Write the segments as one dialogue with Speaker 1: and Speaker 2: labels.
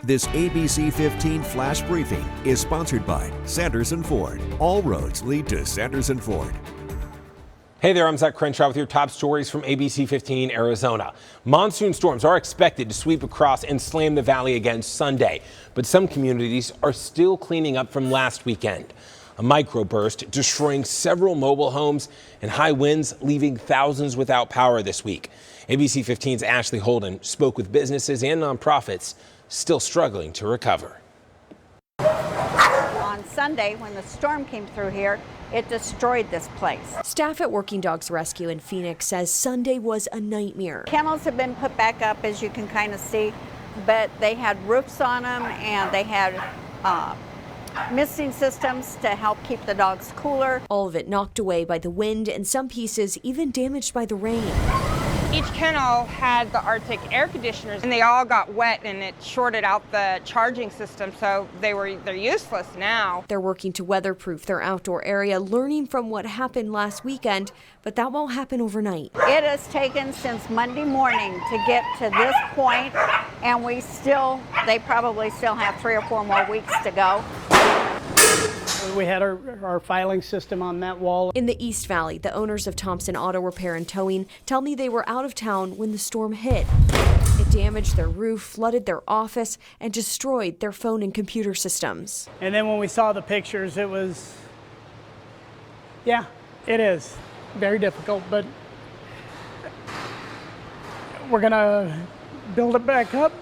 Speaker 1: This ABC15 flash briefing is sponsored by Sanderson Ford. All roads lead to Sanderson Ford.
Speaker 2: Hey there, I'm Zach Crenshaw with your top stories from ABC15 Arizona. Monsoon storms are expected to sweep across and slam the valley again Sunday, but some communities are still cleaning up from last weekend. A microburst destroying several mobile homes and high winds leaving thousands without power this week. ABC15's Ashley Holden spoke with businesses and nonprofits still struggling to recover.
Speaker 3: On Sunday, when the storm came through here, it destroyed this place.
Speaker 4: Staff at Working Dogs Rescue in Phoenix says Sunday was a nightmare.
Speaker 3: Kennels have been put back up, as you can kind of see, but they had roofs on them and they had misting systems to help keep the dogs cooler.
Speaker 4: All of it knocked away by the wind and some pieces even damaged by the rain.
Speaker 5: Each kennel had the Arctic air conditioners and they all got wet and it shorted out the charging system, so they're useless now.
Speaker 4: They're working to weatherproof their outdoor area, learning from what happened last weekend, but that won't happen overnight.
Speaker 3: It has taken since Monday morning to get to this point, and they probably still have 3 or 4 more weeks to go.
Speaker 6: We had our filing system on that wall.
Speaker 4: In the East Valley, the owners of Thompson Auto Repair and Towing tell me they were out of town when the storm hit. It damaged their roof, flooded their office, and destroyed their phone and computer systems.
Speaker 6: And then when we saw the pictures, it was, yeah, it is very difficult, but we're gonna build it back up.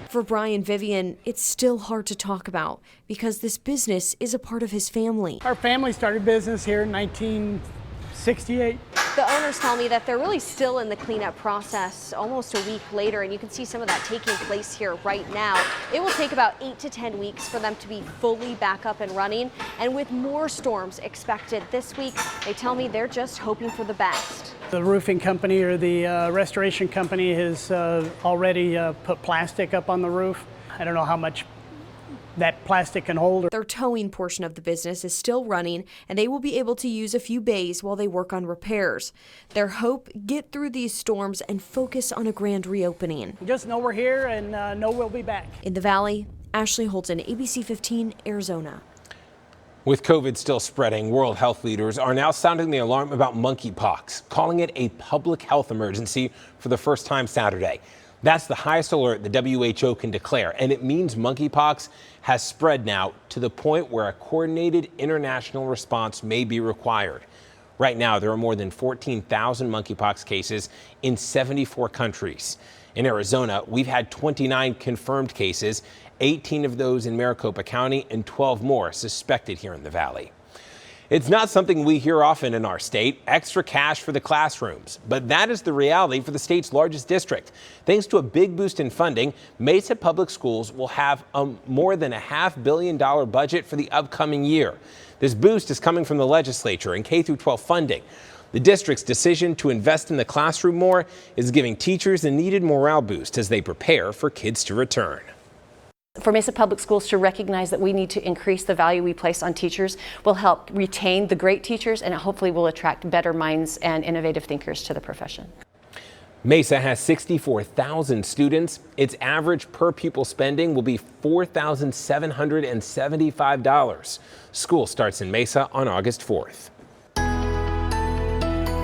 Speaker 4: For Brian Vivian, it's still hard to talk about because this business is a part of his family.
Speaker 6: Our family started business here in 1968.
Speaker 7: The owners tell me that they're really still in the cleanup process almost a week later, and you can see some of that taking place here right now. It will take about 8 to 10 weeks for them to be fully back up and running, and with more storms expected this week, they tell me they're just hoping for the best.
Speaker 6: The roofing company or the restoration company has already put plastic up on the roof. I don't know how much that plastic can hold.
Speaker 4: Their towing portion of the business is still running, and they will be able to use a few bays while they work on repairs. Their hope, get through these storms and focus on a grand reopening.
Speaker 6: Just know we're here and know we'll be back.
Speaker 4: In the Valley, Ashley Holden, ABC15 Arizona.
Speaker 2: With COVID still spreading, world health leaders are now sounding the alarm about monkeypox, calling it a public health emergency for the first time Saturday. That's the highest alert the WHO can declare, and it means monkeypox has spread now to the point where a coordinated international response may be required. Right now, there are more than 14,000 monkeypox cases in 74 countries. In Arizona, we've had 29 confirmed cases, 18 of those in Maricopa County and 12 more suspected here in the Valley. It's not something we hear often in our state, extra cash for the classrooms, but that is the reality for the state's largest district. Thanks to a big boost in funding, Mesa Public Schools will have more than a $500 million budget for the upcoming year. This boost is coming from the legislature and K-12 funding. The district's decision to invest in the classroom more is giving teachers a needed morale boost as they prepare for kids to return.
Speaker 8: For Mesa Public Schools to recognize that we need to increase the value we place on teachers will help retain the great teachers, and hopefully will attract better minds and innovative thinkers to the profession.
Speaker 2: Mesa has 64,000 students. Its average per pupil spending will be $4,775. School starts in Mesa on August 4th.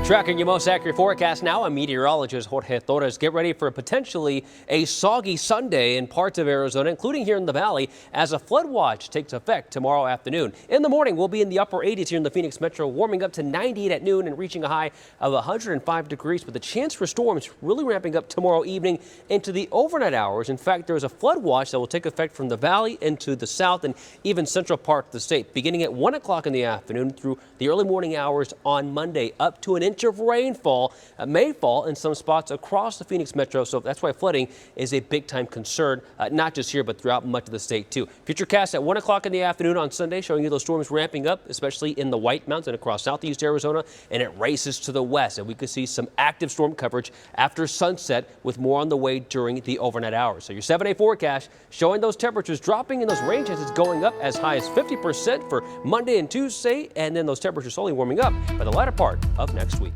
Speaker 9: Tracking your most accurate forecast now, I'm meteorologist Jorge Torres. Get ready for potentially a soggy Sunday in parts of Arizona, including here in the Valley, as a flood watch takes effect tomorrow afternoon. In the morning, we'll be in the upper 80s here in the Phoenix Metro, warming up to 98 at noon and reaching a high of 105 degrees, with the chance for storms really ramping up tomorrow evening into the overnight hours. In fact, there is a flood watch that will take effect from the Valley into the south and even central part of the state, beginning at 1 o'clock in the afternoon through the early morning hours on Monday. Up to an inch of rainfall may fall in some spots across the Phoenix Metro, so that's why flooding is a big-time concern, not just here, but throughout much of the state, too. Futurecast at 1 o'clock in the afternoon on Sunday, showing you those storms ramping up, especially in the White Mountains and across southeast Arizona, and it races to the west, and we could see some active storm coverage after sunset, with more on the way during the overnight hours. So your 7-day forecast showing those temperatures dropping and those rain chances going up as high as 50% for Monday and Tuesday, and then those temperatures slowly warming up by the latter part of next week.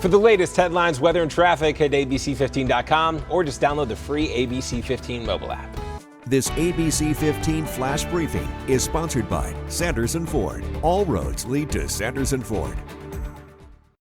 Speaker 2: For the latest headlines, weather and traffic, head to ABC15.com or just download the free ABC15 mobile app.
Speaker 1: This ABC15 Flash Briefing is sponsored by Sanderson Ford. All roads lead to Sanderson Ford.